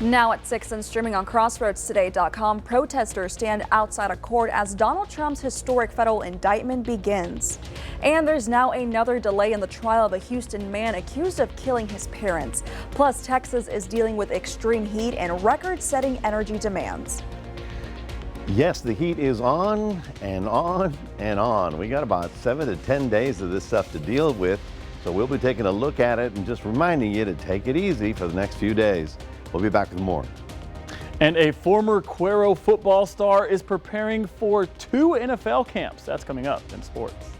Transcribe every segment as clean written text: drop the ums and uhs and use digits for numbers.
Now at 6 and streaming on CrossroadsToday.com, protesters stand outside a court as Donald Trump's historic federal indictment begins. And there's now another delay in the trial of a Houston man accused of killing his parents. Plus, Texas is dealing with extreme heat and record-setting energy demands. Yes, the heat is on and on and on. We got about 7 to 10 days of this stuff to deal with, so we'll be taking a look at it and just reminding you to take it easy for the next few days. We'll be back with more. And a former Cuero football star is preparing for 2 NFL camps. That's coming up in sports.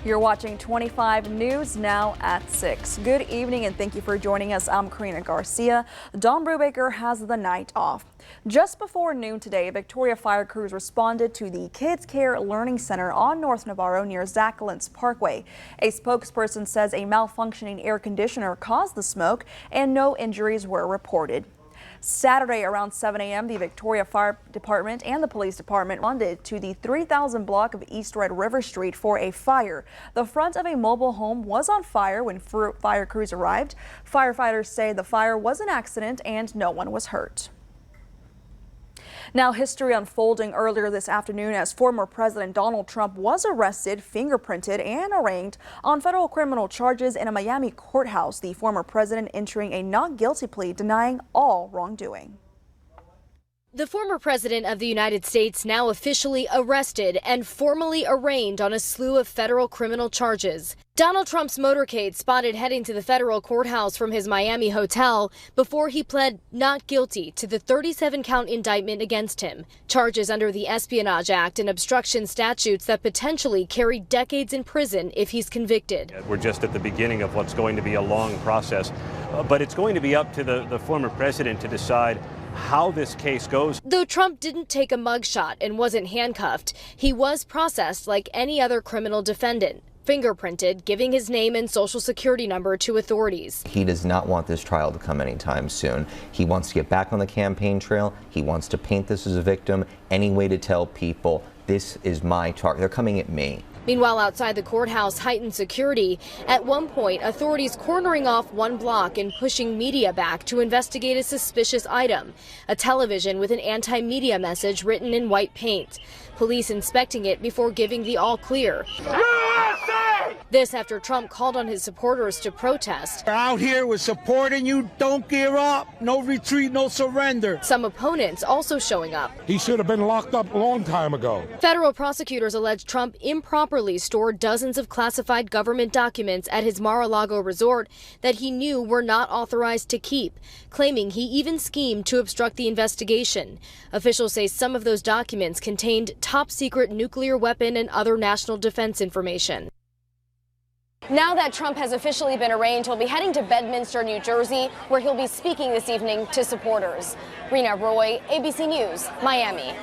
You're watching 25 News now at 6. Good evening and thank you for joining us. I'm Karina Garcia. Dawn Brubaker has the night off. Just before noon today, Victoria fire crews responded to the Kids Care Learning Center on North Navarro near Zacalence Parkway. A spokesperson says a malfunctioning air conditioner caused the smoke and no injuries were reported. Saturday around 7 a.m., the Victoria Fire Department and the police department responded to the 3000 block of East Red River Street for a fire. The front of a mobile home was on fire when fire crews arrived. Firefighters say the fire was an accident and no one was hurt. Now, history unfolding earlier this afternoon as former President Donald Trump was arrested, fingerprinted, and arraigned on federal criminal charges in a Miami courthouse. The former president entering a not guilty plea, denying all wrongdoing. The former president of the United States now officially arrested and formally arraigned on a slew of federal criminal charges. Donald Trump's motorcade spotted heading to the federal courthouse from his Miami hotel before he pled not guilty to the 37-count indictment against him. Charges under the Espionage Act and obstruction statutes that potentially carry decades in prison if he's convicted. We're just at the beginning of what's going to be a long process, but it's going to be up to the former president to decide how this case goes. Though Trump didn't take a mugshot and wasn't handcuffed, he was processed like any other criminal defendant, fingerprinted, giving his name and social security number to authorities. He does not want this trial to come anytime soon. He wants to get back on the campaign trail. He wants to paint this as a victim, any way to tell people, this is my target. They're coming at me. Meanwhile, outside the courthouse, heightened security. At one point, authorities cornering off one block and pushing media back to investigate a suspicious item, a television with an anti-media message written in white paint. Police inspecting it before giving the all clear. This after Trump called on his supporters to protest. We're out here, we're supporting you. Don't give up. No retreat, no surrender. Some opponents also showing up. He should have been locked up a long time ago. Federal prosecutors allege Trump improperly stored dozens of classified government documents at his Mar-a-Lago resort that he knew were not authorized to keep, claiming he even schemed to obstruct the investigation. Officials say some of those documents contained top-secret nuclear weapon and other national defense information. Now that Trump has officially been arraigned, he'll be heading to Bedminster, New Jersey, where he'll be speaking this evening to supporters. Rena Roy, ABC News, Miami.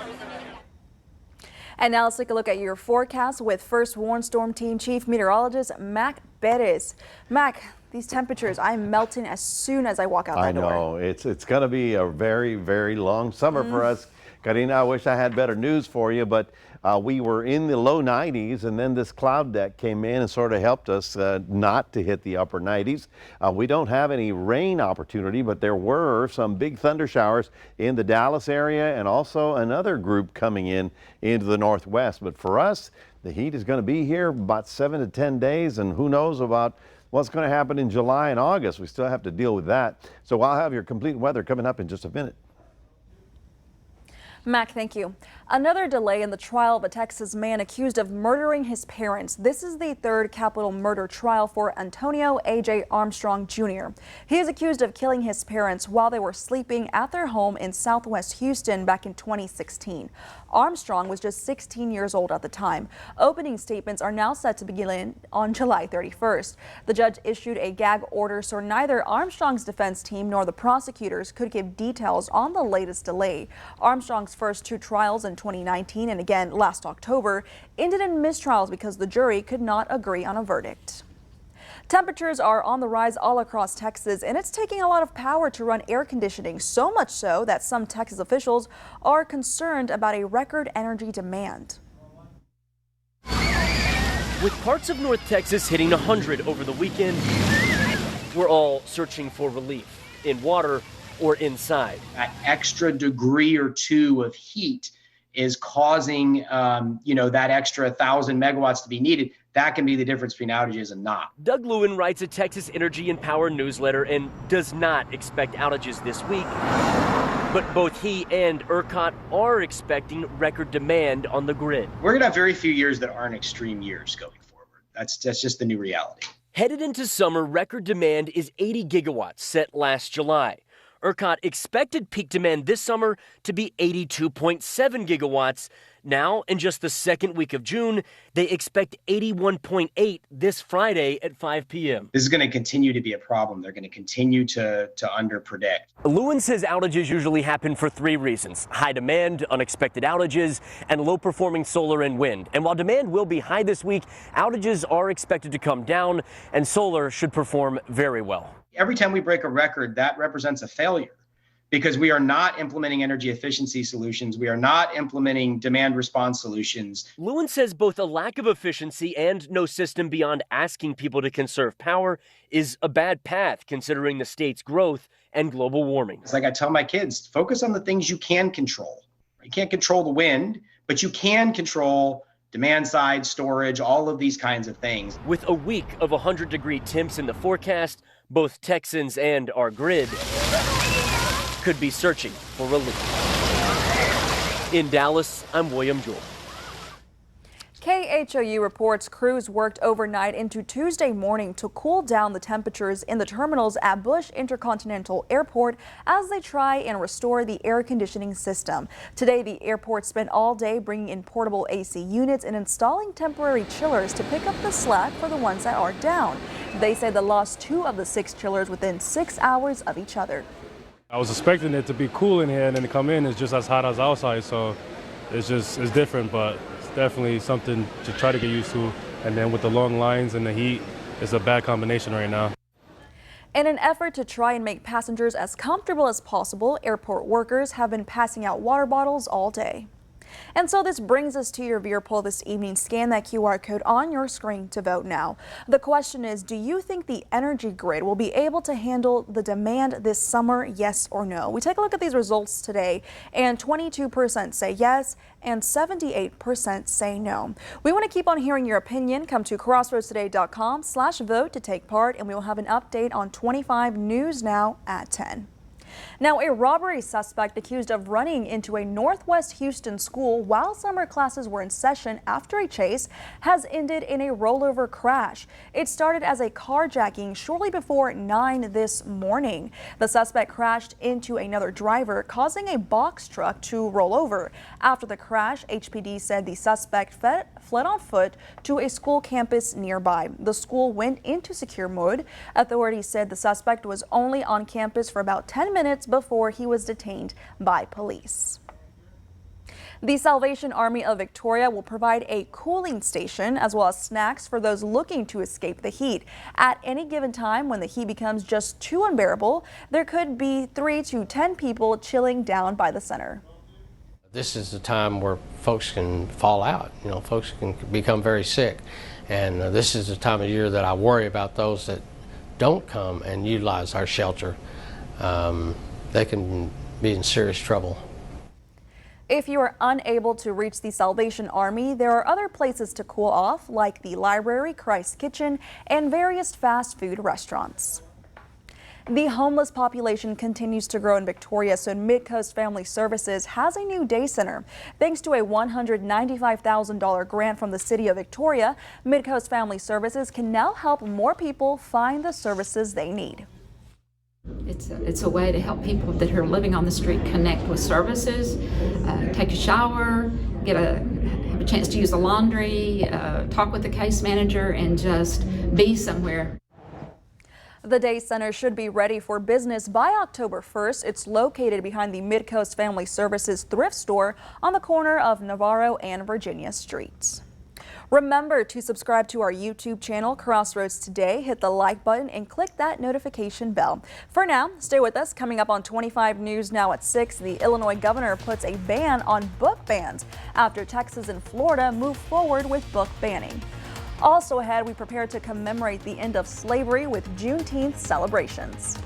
And now let's take a look at your forecast with First Warn Storm Team Chief Meteorologist Mac Perez. Mac, these temperatures, I'm melting as soon as I walk out that door. I know, it's going to be a very, very long summer for us. Karina, I wish I had better news for you, but we were in the low 90s, and then this cloud deck came in and sort of helped us not to hit the upper 90s. We don't have any rain opportunity, but there were some big thunder showers in the Dallas area and also another group coming in into the northwest. But for us, the heat is going to be here about 7 to 10 days, and who knows about what's going to happen in July and August. We still have to deal with that. So I'll have your complete weather coming up in just a minute. Mac, thank you. Another delay in the trial of a Texas man accused of murdering his parents. This is the third capital murder trial for Antonio A.J. Armstrong Jr. He is accused of killing his parents while they were sleeping at their home in southwest Houston back in 2016. Armstrong was just 16 years old at the time. Opening statements are now set to begin on July 31st. The judge issued a gag order so neither Armstrong's defense team nor the prosecutors could give details on the latest delay. Armstrong's first 2 trials in 2019 and again last October ended in mistrials because the jury could not agree on a verdict. Temperatures are on the rise all across Texas, and it's taking a lot of power to run air conditioning, so much so that some Texas officials are concerned about a record energy demand. With parts of North Texas hitting 100 over the weekend, we're all searching for relief in water or inside. That extra degree or two of heat is causing, that extra 1,000 megawatts to be needed. That can be the difference between outages and not. Doug Lewin writes a Texas Energy and Power newsletter and does not expect outages this week. But both he and ERCOT are expecting record demand on the grid. We're going to have very few years that aren't extreme years going forward. That's just the new reality. Headed into summer, record demand is 80 gigawatts set last July. ERCOT expected peak demand this summer to be 82.7 gigawatts. Now, in just the second week of June, they expect 81.8 this Friday at 5 p.m. This is going to continue to be a problem. They're going to continue to underpredict. Lewin says outages usually happen for three reasons: high demand, unexpected outages, and low-performing solar and wind. And while demand will be high this week, outages are expected to come down, and solar should perform very well. Every time we break a record, that represents a failure because we are not implementing energy efficiency solutions. We are not implementing demand response solutions. Lewin says both a lack of efficiency and no system beyond asking people to conserve power is a bad path considering the state's growth and global warming. It's like I tell my kids, focus on the things you can control. You can't control the wind, but you can control demand side, storage, all of these kinds of things. With a week of 100-degree temps in the forecast, both Texans and our grid could be searching for relief. In Dallas, I'm William Jewell. KHOU reports crews worked overnight into Tuesday morning to cool down the temperatures in the terminals at Bush Intercontinental Airport as they try and restore the air conditioning system. Today, the airport spent all day bringing in portable AC units and installing temporary chillers to pick up the slack for the ones that are down. They say they lost 2 of the 6 chillers within 6 hours of each other. I was expecting it to be cool in here, and then to come in, it's just as hot as outside, so it's different, but it's definitely something to try to get used to. And then with the long lines and the heat, it's a bad combination right now. In an effort to try and make passengers as comfortable as possible, airport workers have been passing out water bottles all day. And so this brings us to your viewer poll this evening. Scan that QR code on your screen to vote now. The question is, do you think the energy grid will be able to handle the demand this summer, yes or no? We take a look at these results today, and 22% say yes and 78% say no. We want to keep on hearing your opinion. Come to crossroadstoday.com/vote to take part, and we will have an update on 25 News Now at 10. Now, a robbery suspect accused of running into a Northwest Houston school while summer classes were in session after a chase has ended in a rollover crash. It started as a carjacking shortly before 9 this morning. The suspect crashed into another driver, causing a box truck to roll over. After the crash, HPD said the suspect fled on foot to a school campus nearby. The school went into secure mode. Authorities said the suspect was only on campus for about 10 minutes before he was detained by police. The Salvation Army of Victoria will provide a cooling station as well as snacks for those looking to escape the heat. At any given time, when the heat becomes just too unbearable, there could be 3 to 10 people chilling down by the center. This is the time where folks can fall out. Folks can become very sick. And this is the time of year that I worry about those that don't come and utilize our shelter. They can be in serious trouble. If you are unable to reach the Salvation Army, there are other places to cool off, like the library, Christ Kitchen, and various fast food restaurants. The homeless population continues to grow in Victoria, so Midcoast Family Services has a new day center. Thanks to a $195,000 grant from the City of Victoria, Midcoast Family Services can now help more people find the services they need. It's a way to help people that are living on the street connect with services, take a shower, have a chance to use the laundry, talk with the case manager, and just be somewhere. The day center should be ready for business by October 1st. It's located behind the Midcoast Family Services thrift store on the corner of Navarro and Virginia Streets. Remember to subscribe to our YouTube channel, Crossroads Today. Hit the like button and click that notification bell. For now, stay with us. Coming up on 25 News Now at 6, the Illinois governor puts a ban on book bans after Texas and Florida move forward with book banning. Also ahead, we prepare to commemorate the end of slavery with Juneteenth celebrations.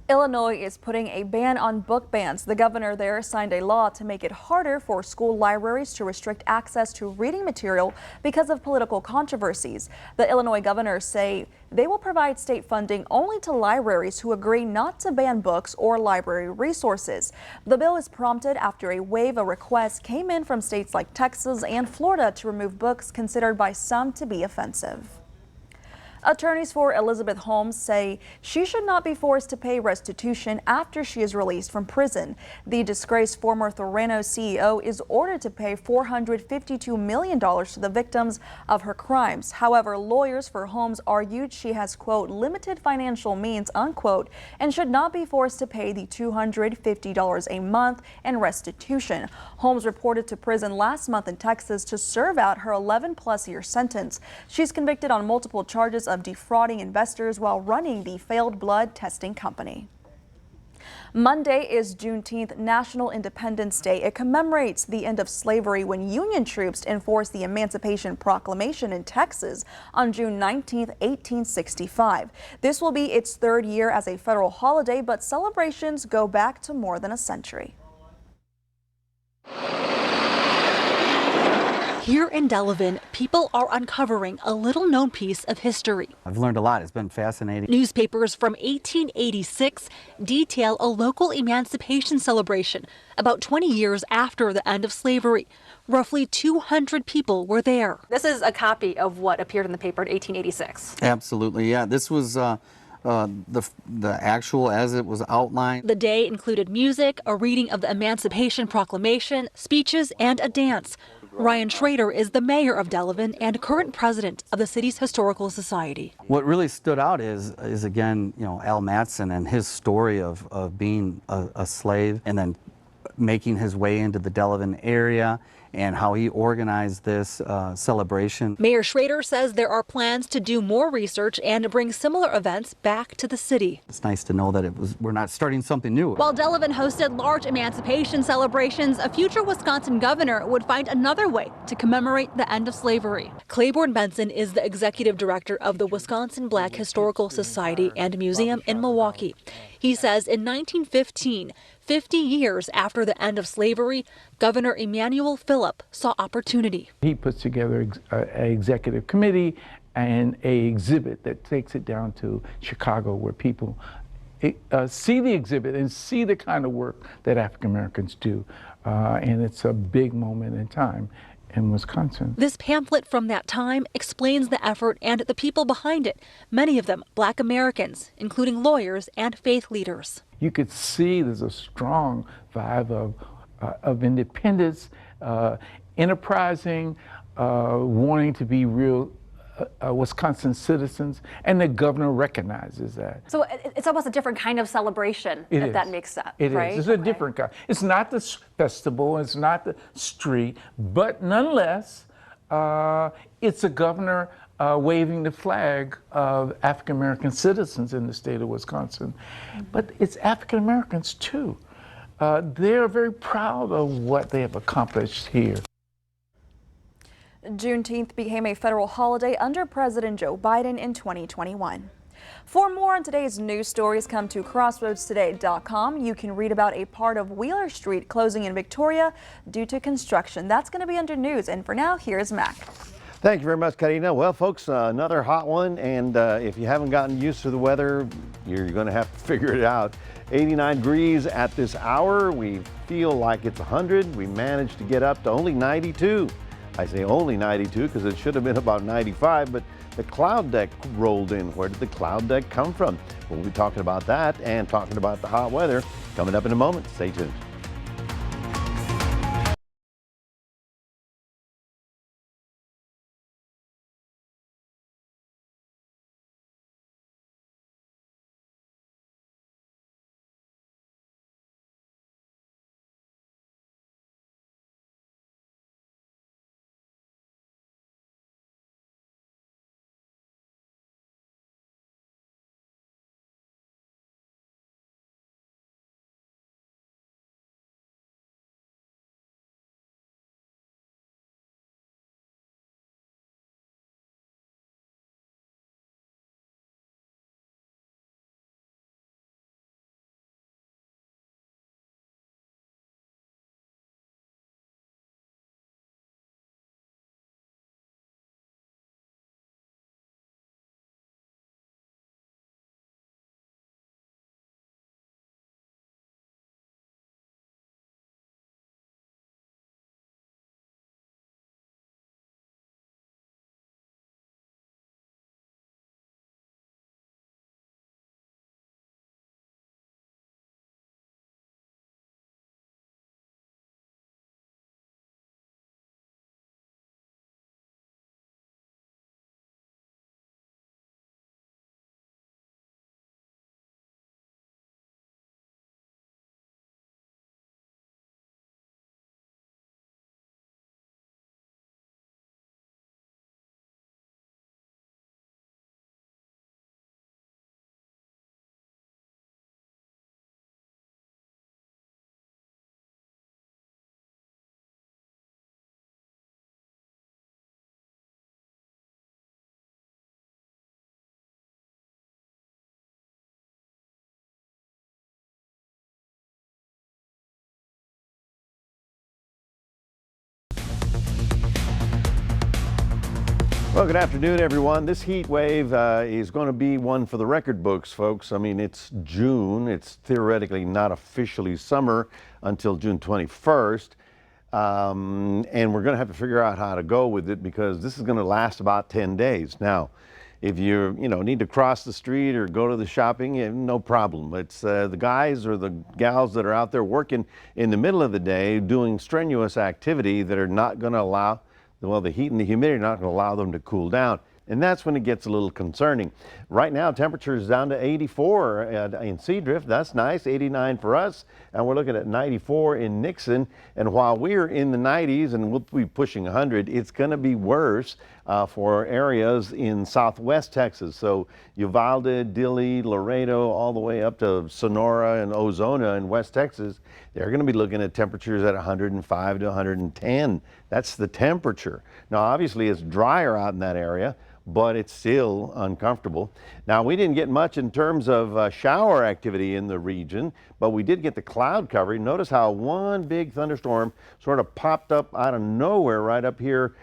Illinois is putting a ban on book bans. The governor there signed a law to make it harder for school libraries to restrict access to reading material because of political controversies. The Illinois governors say they will provide state funding only to libraries who agree not to ban books or library resources. The bill is prompted after a wave of requests came in from states like Texas and Florida to remove books considered by some to be offensive. Attorneys for Elizabeth Holmes say she should not be forced to pay restitution after she is released from prison. The disgraced former Thorano CEO is ordered to pay $452 million to the victims of her crimes. However, lawyers for Holmes argued she has, quote, limited financial means, unquote, and should not be forced to pay the $250 a month in restitution. Holmes reported to prison last month in Texas to serve out her 11-plus-year sentence. She's convicted on multiple charges of defrauding investors while running the failed blood testing company. Monday is Juneteenth, National Independence Day. It commemorates the end of slavery when Union troops enforced the Emancipation Proclamation in Texas on June 19, 1865. This will be its third year as a federal holiday, but celebrations go back to more than a century. Here in Delavan, people are uncovering a little-known piece of history. I've learned a lot. It's been fascinating. Newspapers from 1886 detail a local emancipation celebration about 20 years after the end of slavery. Roughly 200 people were there. This is a copy of what appeared in the paper in 1886. Absolutely, yeah. This was the actual as it was outlined. The day included music, a reading of the Emancipation Proclamation, speeches, and a dance. Ryan Schrader is the mayor of Delavan and current president of the city's Historical Society. What really stood out is again, you know, Al Matson and his story of being a slave and then making his way into the Delavan area and how he organized this celebration. Mayor Schrader says there are plans to do more research and bring similar events back to the city. It's nice to know that we're not starting something new. While Delavan hosted large emancipation celebrations, a future Wisconsin governor would find another way to commemorate the end of slavery. Claiborne Benson is the executive director of the Wisconsin Black Historical Society and Museum in Milwaukee. He says in 1915, 50 years after the end of slavery, Governor Emanuel Philipp saw opportunity. He puts together an executive committee and an exhibit that takes it down to Chicago, where people see the exhibit and see the kind of work that African Americans do. And it's a big moment in time in Wisconsin. This pamphlet from that time explains the effort and the people behind it, many of them Black Americans, including lawyers and faith leaders. You could see there's a strong vibe of independence, enterprising, wanting to be real Wisconsin citizens, and the governor recognizes that. So it's almost a different kind of celebration, if that makes sense, right? It's a different kind. It's not the festival, it's not the street, but nonetheless, it's a governor waving the flag of African American citizens in the state of Wisconsin. But it's African Americans too. They're very proud of what they have accomplished here. Juneteenth became a federal holiday under President Joe Biden in 2021. For more on today's news stories, come to crossroadstoday.com. You can read about a part of Wheeler Street closing in Victoria due to construction. That's going to be under news. And for now, here's Mac. Thank you very much, Karina. Well, folks, another hot one. And if you haven't gotten used to the weather, you're going to have to figure it out. 89 degrees at this hour. We feel like it's 100. We managed to get up to only 92. I say only 92 because it should have been about 95, but the cloud deck rolled in. Where did the cloud deck come from? We'll be talking about that and talking about the hot weather coming up in a moment. Stay tuned. Well, good afternoon, everyone. This heat wave is going to be one for the record books, folks. I mean, it's June. It's theoretically not officially summer until June 21st. And we're going to have to figure out how to go with it because this is going to last about 10 days. Now, if you need to cross the street or go to the shopping, no problem. It's the guys or the gals that are out there working in the middle of the day doing strenuous activity that are not going to allow, well, the heat and the humidity are not going to allow them to cool down. And that's when it gets a little concerning. Right now, temperature is down to 84 in Seadrift. That's nice, 89 for us. And we're looking at 94 in Nixon. And while we're in the 90s and we'll be pushing 100, it's going to be worse for areas in southwest Texas. So Uvalde, Dilley, Laredo, all the way up to Sonora and Ozona in West Texas, they're going to be looking at temperatures at 105 to 110. That's the temperature. Now, obviously, it's drier out in that area, but it's still uncomfortable. Now, we didn't get much in terms of shower activity in the region, but we did get the cloud cover. Notice how one big thunderstorm sort of popped up out of nowhere right up here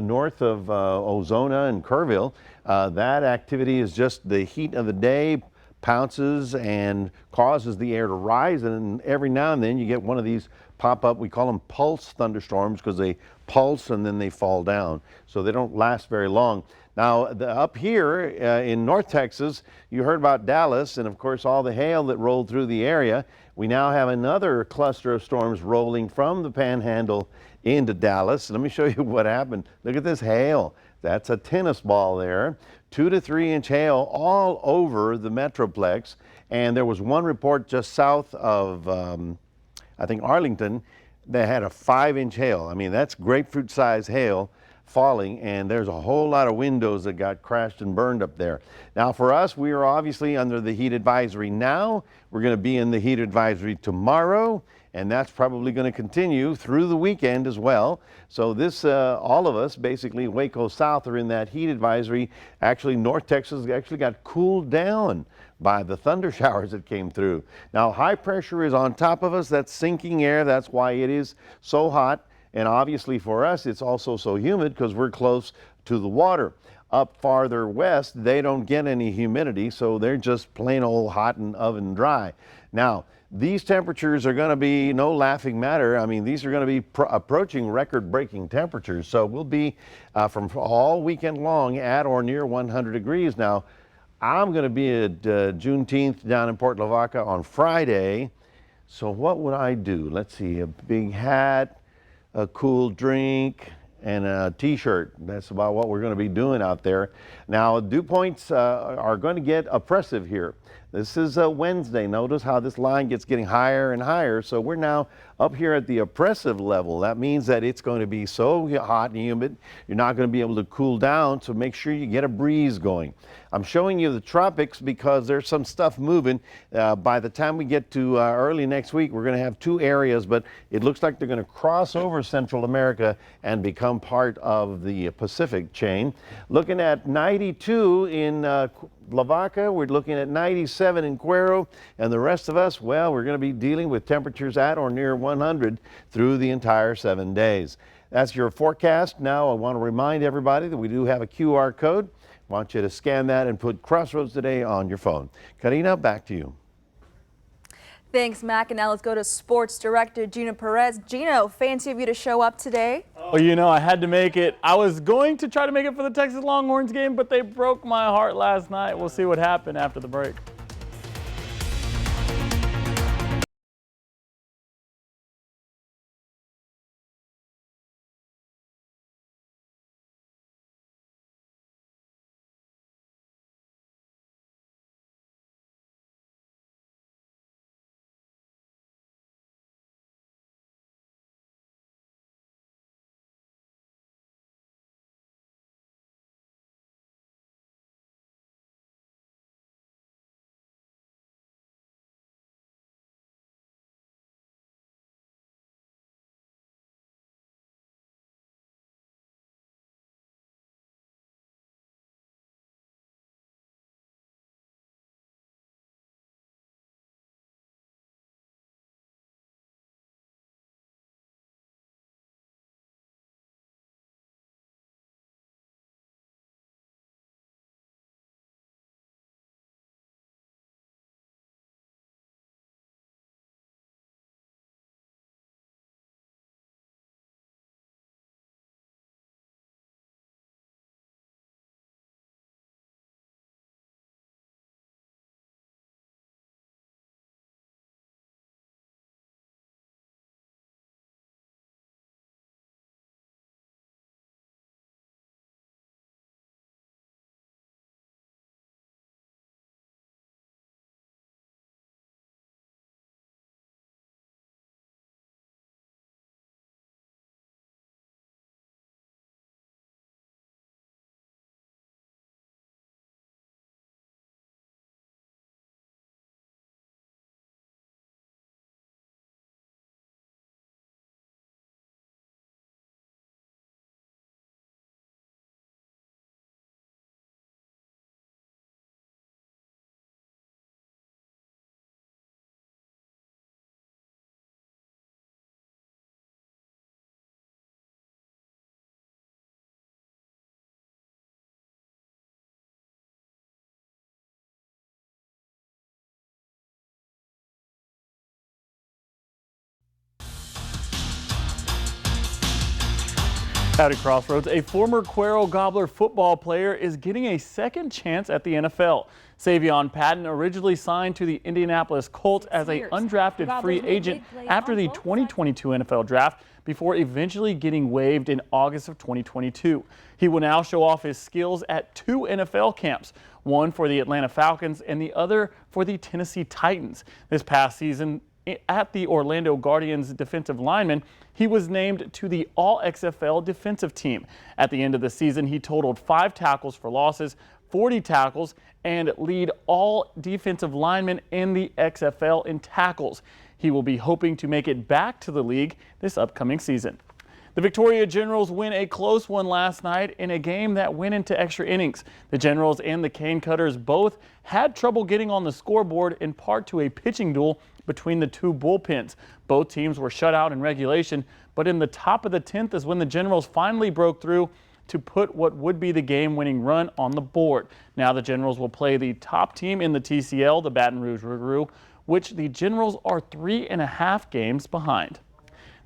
north of Ozona and Kerrville. That activity is just the heat of the day pounces and causes the air to rise, and every now and then you get one of these pop up. We call them pulse thunderstorms because they pulse and then they fall down, so they don't last very long. Now, up here in North Texas, you heard about Dallas and, of course, all the hail that rolled through the area. We now have another cluster of storms rolling from the Panhandle into Dallas. Let me show you what happened. Look at this hail. That's a tennis ball there. 2 to 3 inch hail all over the Metroplex. And there was one report just south of, I think, Arlington, that had a 5-inch hail. I mean, that's grapefruit size hail falling, and there's a whole lot of windows that got crashed and burned up there. Now, for us, we are obviously under the heat advisory now. We're going to be in the heat advisory tomorrow, and that's probably going to continue through the weekend as well. So this, all of us, basically Waco South, are in that heat advisory. Actually, North Texas actually got cooled down by the thunder showers that came through. Now, high pressure is on top of us. That's sinking air. That's why it is so hot. And obviously for us, it's also so humid because we're close to the water. Up farther west, they don't get any humidity, so they're just plain old hot and oven dry. Now, these temperatures are going to be no laughing matter. I mean, these are going to be approaching record-breaking temperatures. So we'll be from all weekend long at or near 100 degrees. Now, I'm going to be at Juneteenth down in Port Lavaca on Friday. So what would I do? Let's see, a big hat, a cool drink, and a t-shirt. That's about what we're going to be doing out there. Now, dew points are going to get oppressive here. This is a Wednesday. Notice how this line gets getting higher and higher. So we're now up here at the oppressive level. That means that it's going to be so hot and humid, you're not going to be able to cool down. So make sure you get a breeze going. I'm showing you the tropics because there's some stuff moving. By the time we get to early next week, we're going to have 2 areas, but it looks like they're going to cross over Central America and become part of the Pacific chain. Looking at 92 in Lavaca, we're looking at 97 in Cuero, and the rest of us, well, we're going to be dealing with temperatures at or near 100 through the entire 7 days. That's your forecast. Now, I want to remind everybody that we do have a QR code. I want you to scan that and put Crossroads Today on your phone. Karina, back to you. Thanks, Mac. And now let's go to Sports Director Gino Perez. Gino, fancy of you to show up today. Oh, you know, I had to make it. I was going to try to make it for the Texas Longhorns game, but they broke my heart last night. We'll see what happened after the break. Howdy Crossroads. A former Cuero Gobbler football player is getting a second chance at the NFL. Savion Patton originally signed to the Indianapolis Colts as an undrafted free agent after the 2022 NFL Draft before eventually getting waived in August of 2022. He will now show off his skills at 2 NFL camps, one for the Atlanta Falcons and the other for the Tennessee Titans. This past season, at the Orlando Guardians defensive lineman, he was named to the All-XFL defensive team. At the end of the season, he totaled 5 tackles for losses, 40 tackles, and lead all defensive linemen in the XFL in tackles. He will be hoping to make it back to the league this upcoming season. The Victoria Generals win a close one last night in a game that went into extra innings. The Generals and the Cane Cutters both had trouble getting on the scoreboard, in part to a pitching duel between the two bullpens. Both teams were shut out in regulation, but in the top of the 10th is when the Generals finally broke through to put what would be the game-winning run on the board. Now the Generals will play the top team in the TCL, the Baton Rouge Rougarou, which the Generals are 3.5 games behind.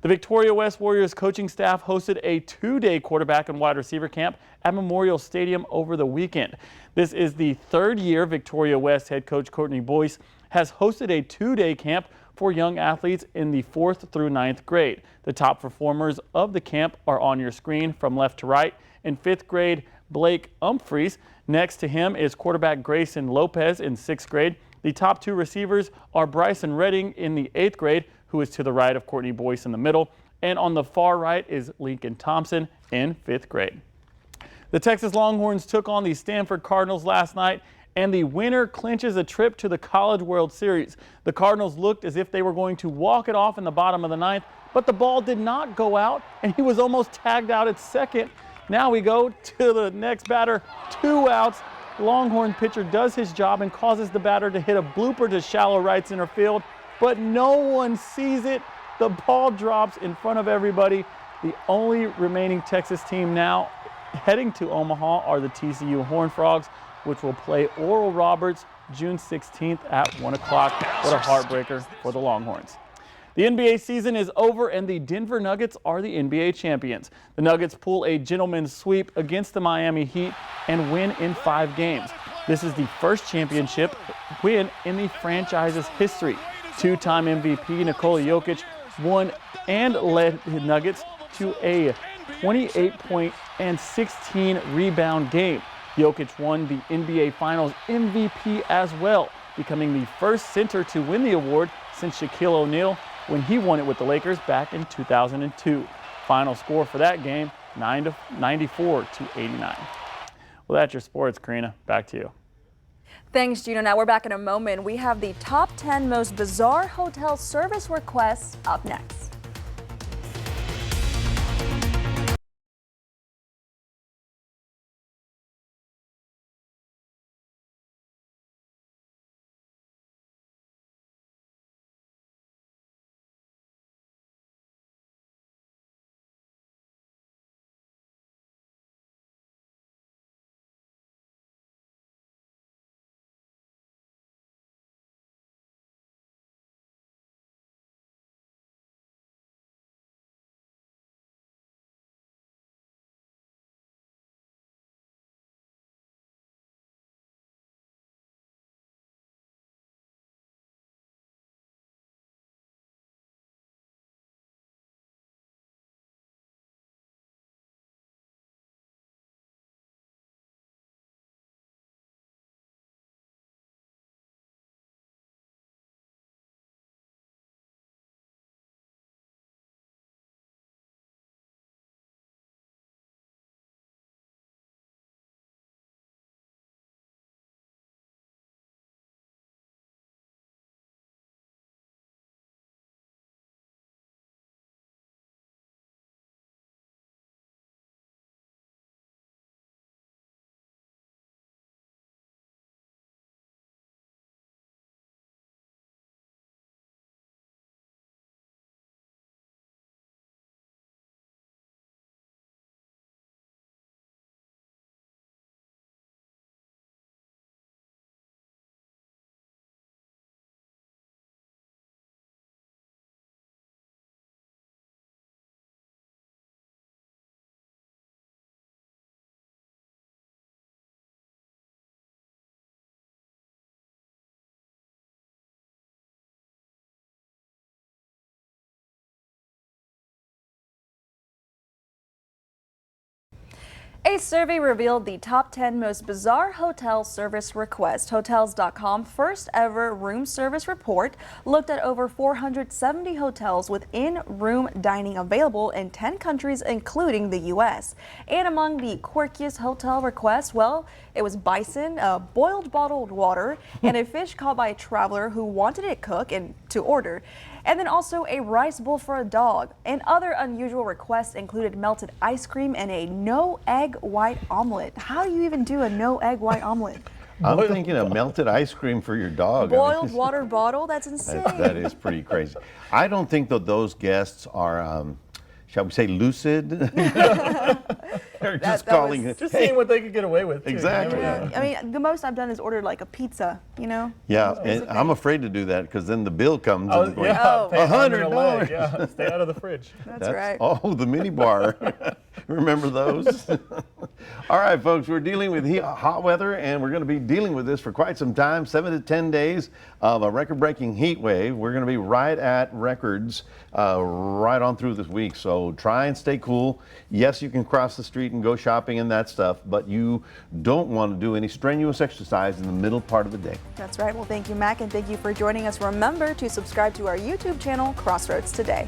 The Victoria West Warriors coaching staff hosted a 2-day quarterback and wide receiver camp at Memorial Stadium over the weekend. This is the 3rd year Victoria West head coach Courtney Boyce has hosted a 2-day camp for young athletes in the 4th through 9th grade. The top performers of the camp are on your screen from left to right. In 5th grade, Blake Humphreys. Next to him is quarterback Grayson Lopez in 6th grade. The top 2 receivers are Bryson Redding in the 8th grade, who is to the right of Courtney Boyce in the middle. And on the far right is Lincoln Thompson in 5th grade. The Texas Longhorns took on the Stanford Cardinals last night, and the winner clinches a trip to the College World Series. The Cardinals looked as if they were going to walk it off in the bottom of the 9th, but the ball did not go out, and he was almost tagged out at second. Now we go to the next batter, 2 outs. Longhorn pitcher does his job and causes the batter to hit a blooper to shallow right center field, but no one sees it. The ball drops in front of everybody. The only remaining Texas team now heading to Omaha are the TCU Horned Frogs, which will play Oral Roberts June 16th at 1 o'clock. What a heartbreaker for the Longhorns. The NBA season is over and the Denver Nuggets are the NBA champions. The Nuggets pull a gentleman's sweep against the Miami Heat and win in 5 games. This is the first championship win in the franchise's history. 2-time MVP Nikola Jokic won and led the Nuggets to a 28-point and 16-rebound game. Jokic won the NBA Finals MVP as well, becoming the first center to win the award since Shaquille O'Neal when he won it with the Lakers back in 2002. Final score for that game, 94-89. Well, that's your sports, Karina. Back to you. Thanks, Gino. Now we're back in a moment. We have the top 10 most bizarre hotel service requests up next. A survey revealed the top 10 most bizarre hotel service requests. Hotels.com first ever room service report looked at over 470 hotels with in-room dining available in 10 countries, including the U.S. And among the quirkiest hotel requests, well, it was bison, boiled bottled water, and a fish caught by a traveler who wanted it cooked and to order. And then also a rice bowl for a dog. And other unusual requests included melted ice cream and a no-egg white omelet. How do you even do a no-egg white omelet? I'm thinking of melted ice cream for your dog. Boiled water bottle? That's insane. That is pretty crazy. I don't think that those guests are, shall we say, lucid? They're just calling it. Just seeing what they could get away with. Too. Exactly. Yeah, I mean, the most I've done is ordered like a pizza, you know? Yeah, and I'm afraid to do that because then the bill comes and going, yeah, $100. Yeah, stay out of the fridge. That's right. Oh, the mini bar. Remember those? All right, folks, we're dealing with hot weather, and we're going to be dealing with this for quite some time. 7 to 10 days of a record-breaking heat wave. We're going to be right at records right on through this week. So try and stay cool. Yes, you can cross the street and go shopping and that stuff, but you don't want to do any strenuous exercise in the middle part of the day. That's right. Well, thank you, Mac, and thank you for joining us. Remember to subscribe to our YouTube channel, Crossroads Today.